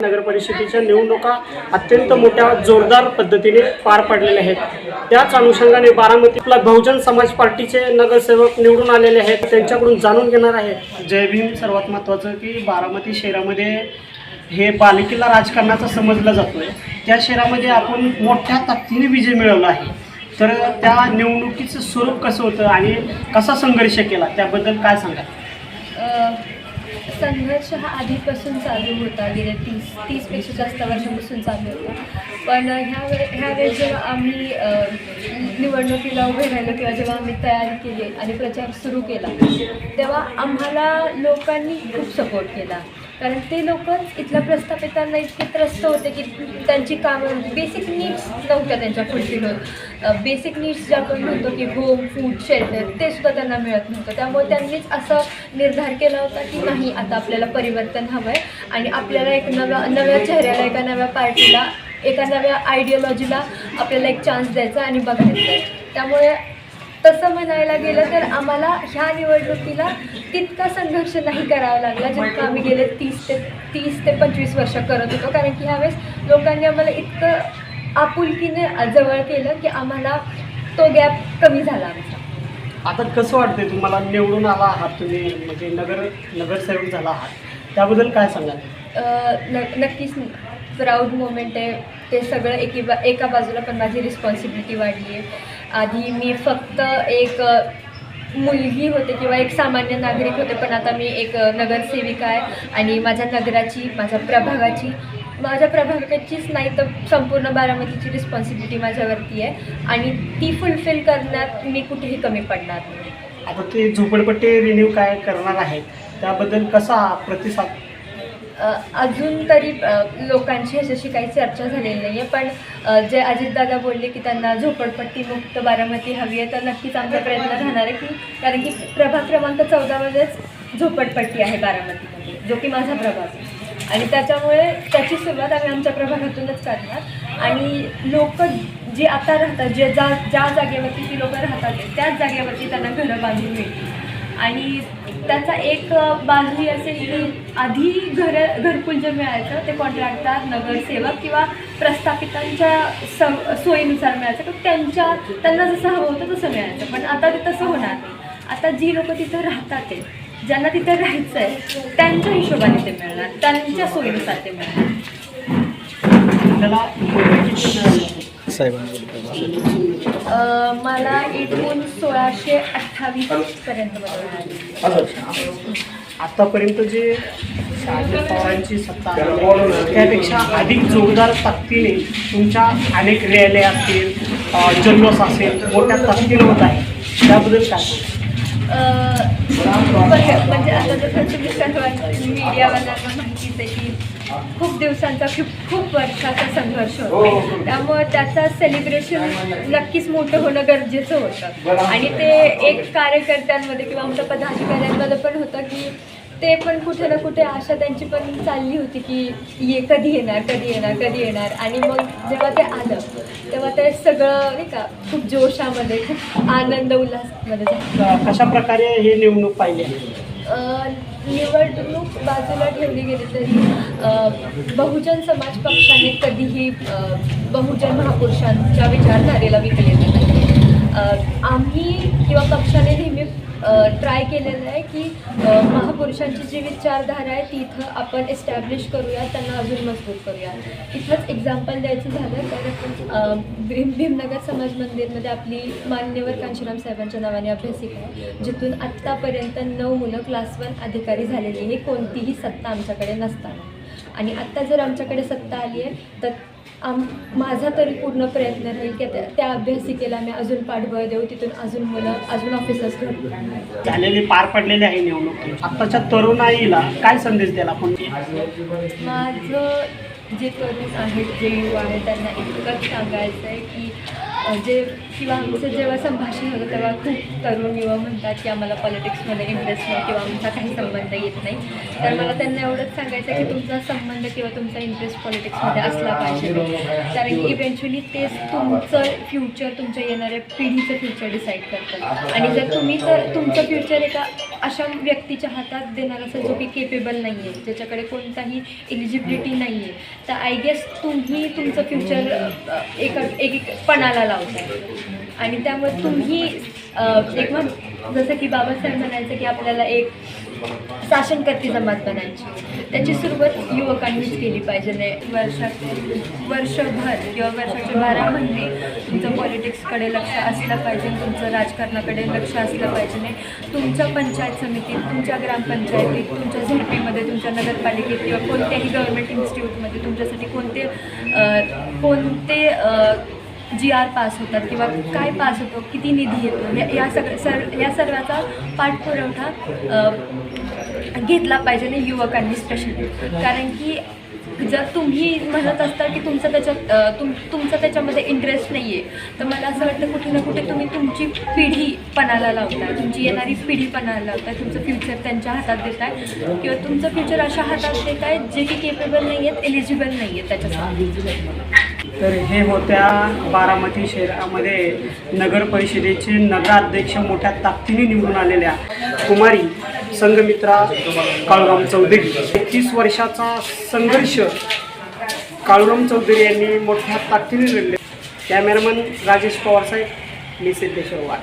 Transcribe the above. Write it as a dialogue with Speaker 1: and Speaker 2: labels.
Speaker 1: नगर परिषदेच्या निवडणुका अत्यंत मोठ्या जोरदार पद्धतीने पार पडलेल्या आहेत। त्याच अनुषंगाने बारामतीला बहुजन समाज पार्टीचे नगरसेवक निवडून आलेले आहेत, त्यांच्याकडून जाणून घेणार आहे। जय भीम। सर्वात महत्त्वाचं की बारामती शहरामध्ये हे बालेकिल्ला राजकारणाचा समजला जातोय, त्या शहरामध्ये आपण मोठ्या ताकदीने विजय मिळवला आहे। तर त्या निवडणुकीचं स्वरूप कसं होतं आणि कसा संघर्ष केला त्याबद्दल काय सांगा?
Speaker 2: संघर्ष हा आधीपासून चालू होता, गेल्या 30पेक्षा जास्त वर्षापासून चालू होता। पण ह्यावेळेस जेव्हा आम्ही निवडणुकीला उभे राहिलो किंवा जेव्हा आम्ही तयारी केली आणि प्रचार सुरू केला, तेव्हा आम्हाला लोकांनी खूप सपोर्ट केला। कारण ते लोकच इथल्या प्रस्थापितांना इतके त्रस्त होते की त्यांची कामं बेसिक नीड्स नव्हत्या त्यांच्या फुलफिल होत। बेसिक नीड्स जे आपण म्हणतो की होम, फूड, शेल्टर, ते सुद्धा त्यांना मिळत नव्हतं। त्यामुळे त्यांनीच असं निर्धार केला होता की नाही, आता आपल्याला परिवर्तन हवं आहे आणि आपल्याला एक नव्या चेहऱ्याला, एका नव्या पार्टीला, एका नव्या आयडियोलॉजीला आपल्याला एक चान्स द्यायचा आणि बघायचं आहे। त्यामुळे तसं म्हणायला गेलं तर आम्हाला ह्या निवडणुकीला तितका संघर्ष नाही करावा लागला जितका आम्ही गेले 30 ते 25 वर्ष करत होतो। कारण की ह्यावेळेस लोकांनी आम्हाला इतकं आपुलकीने जवळ केलं की आम्हाला तो गॅप कमी झाला आमचा।
Speaker 1: आता कसं वाटतंय तुम्हाला? निवडून आला आहात तुम्ही, म्हणजे नगरसेवक झाला आहात, त्याबद्दल काय सांगाल?
Speaker 2: नक्कीच प्राऊड मोमेंट आहे ते सगळं। एका बाजूला पण माझी रिस्पॉन्सिबिलिटी वाढली आहे। आधी मी फक्त एक मुलगी होते किंवा एक सामान्य नागरिक होते, पण आता मी एक नगरसेविका आहे आणि माझ्या नगराची, माझ्या प्रभागाचीच नाही तर संपूर्ण बारामतीची रिस्पॉन्सिबिलिटी माझ्यावरती आहे आणि ती फुलफिल करण्यात मी कुठेही कमी पडणार नाही।
Speaker 1: आता ते झोपडपट्टी रिन्यू काय करणार आहेत त्याबद्दल कसा प्रतिसाद?
Speaker 2: अजून तरी लोकांची ह्याच्याशी काही चर्चा झालेली नाही आहे, पण जे अजितदादा बोलले की त्यांना झोपडपट्टी मुक्त बारामती हवी आहे, तर नक्कीच आमचा प्रयत्न राहणार आहे की, कारण की प्रभाग क्रमांक 14मध्येच झोपडपट्टी आहे बारामतीमध्ये, जो की माझा प्रभाग आहे आणि त्याच्यामुळे त्याची सुरुवात आम्ही आमच्या प्रभागातूनच करणार। आणि लोक जे आता राहतात, ज्या जागेवरती ती लोकं राहतात त्याच जागेवरती त्यांना घरं बांधून मिळतील। आणि त्याचा एक बाजू असेल की आधी घरकुल जे मिळायचं ते कॉन्ट्रॅक्टर, नगरसेवक किंवा प्रस्थापितांच्या सोयीनुसार मिळायचं, तर त्यांना जसं हवं होतं तसं मिळायचं। पण आता ते तसं होणार नाही। आता जी लोकं तिथं राहतात, ज्यांना तिथं राहायचं आहे, त्यांच्या हिशोबाने ते मिळणार, त्यांच्या सोयीनुसार ते मिळणार। मला एकूण 1628 पर्यंत मिळाली।
Speaker 1: आतापर्यंत जे शहाजी पवारांची सत्ता आहे त्यापेक्षा अधिक जोरदार ताकदीने तुमच्या अनेक रॅल्या असतील, जल्लोष असेल, मोठ्या ताकदीने होत आहे, त्याबद्दल काय?
Speaker 2: म्हणजे आता जसं तुम्ही सर्वांना मीडियावाल्यांना माहितीच आहे की खूप दिवसांचा, खूप वर्षाचा संघर्ष होतो, त्यामुळे त्याचं सेलिब्रेशन नक्कीच मोठं होणं गरजेचं होतं। आणि ते एक कार्यकर्त्यांमध्ये किंवा आमच्या पदाधिकाऱ्यांमध्ये पण होतं की ते पण कुठे ना कुठे आशा त्यांची पण चालली होती की कधी येणार। आणि मग जेव्हा ते आलं तेव्हा ते सगळं नाही का खूप जोशामध्ये, खूप आनंद उल्हासमध्ये झालं।
Speaker 1: कशा प्रकारे ही निवडणूक पाहिली?
Speaker 2: निवडणूक बाजूला ठेवली गेली तरी बहुजन समाज पक्षाने कधीही बहुजन महापुरुषांच्या विचारधारेला विकलेलं नाही। आम्ही किंवा पक्षाने नेहमी ट्राय केलेलं आहे की महापुरुषांची जी विचारधारा आहे ती इथं आपण एस्टॅब्लिश करूया, त्यांना अजून मजबूत करूया। इथंच एक्झाम्पल द्यायचं झालं तर भीमनगर समाज मंदिरमध्ये आपली मान्यवर कांशीराम साहेबांच्या नावाने अभ्यासिका आहे, जिथून आत्तापर्यंत 9 मुलं क्लास 1 अधिकारी झालेली आहे, कोणतीही सत्ता आमच्याकडे नसताना। आणि आत्ता जर आमच्याकडे सत्ता आली आहे तर माझा तरी पूर्ण प्रयत्न राहील की त्या अभ्यासिकेला मी अजून पाठबळ देऊ, तिथून अजून मुलं, अजून ऑफिसर्स
Speaker 1: झालेली पार पडलेली आहे निवडणूक। आत्ताच्या तरुणाईला काय संदेश द्यायला आपण?
Speaker 2: माझं जे तरुण आहेत, जे युवा आहेत, त्यांना इतकंच सांगायचं आहे की किंवा आमचं जेव्हा संभाषण होतं तेव्हा खूप तरुण युवा म्हणतात की आम्हाला पॉलिटिक्समध्ये इंटरेस्ट नाही किंवा आमचा काही संबंध येत नाही. तर मला त्यांना एवढंच सांगायचं की तुमचा संबंध किंवा तुमचा इंटरेस्ट पॉलिटिक्समध्ये असला पाहिजे, कारण की इव्हेंच्युअली तेच तुमचं फ्युचर, तुमच्या येणाऱ्या पिढीचं फ्युचर डिसाईड करतात. आणि जर तुम्ही तर तुमचं फ्युचर एका अशा व्यक्तीच्या हातात देणार असेल जो की केपेबल नाही आहे, ज्याच्याकडे कोणताही एलिजिबिलिटी नाही आहे, तर आय गेस तुम्ही तुमचं फ्युचर एक पणाला लावताय. आणि त्यामुळे तुम्ही एक जसं की बाबासाहेब म्हणायचं की आपल्याला एक शासनकर्ती जमात बनायची, त्याची सुरुवात युवकांनीच केली पाहिजे. नाही वर्षभर किंवा वर्षाचे 12 महिने तुमचं पॉलिटिक्सकडे लक्ष असलं पाहिजे, तुमचं राजकारणाकडे लक्ष असलं पाहिजे. नाही तुमच्या पंचायत समितीत, तुमच्या ग्रामपंचायतीत, तुमच्या झेडपीमध्ये, तुमच्या नगरपालिकेत किंवा कोणत्याही गव्हर्नमेंट इन्स्टिट्यूटमध्ये तुमच्यासाठी कोणते GR पास होतात किंवा काय पास होतो, किती निधी येतो, या सर्वाचा पाठपुरवठा घेतला पाहिजे ना युवकांनी स्पेशली. कारण की जर तुम्ही म्हणत असता की तुमचं त्याच्यामध्ये इंटरेस्ट नाही आहे, तर मला असं वाटतं कुठे ना कुठे तुम्ही तुमची पिढी पणाला लावताय, तुमची येणारी पिढी पणाला लावताय, तुमचं फ्युचर त्यांच्या हातात देताय किंवा तुमचं फ्युचर अशा हातात देताय जे की केपेबल नाही आहेत, एलिजिबल नाही आहेत त्याच्यासाठी.
Speaker 1: तर हे होत्या बारामती शहरामध्ये नगर परिषदेचे नगराध्यक्ष मोठ्या ताकदीने निवडून आलेल्या कुमारी संघमित्रा काळूराम चौधरी. 31 वर्षाचा संघर्ष काळूराम चौधरी यांनी मोठ्या ताकदीने लढले. कॅमेरामन राजेश पवार साहेब, मी सिद्धेश्वर वाघ.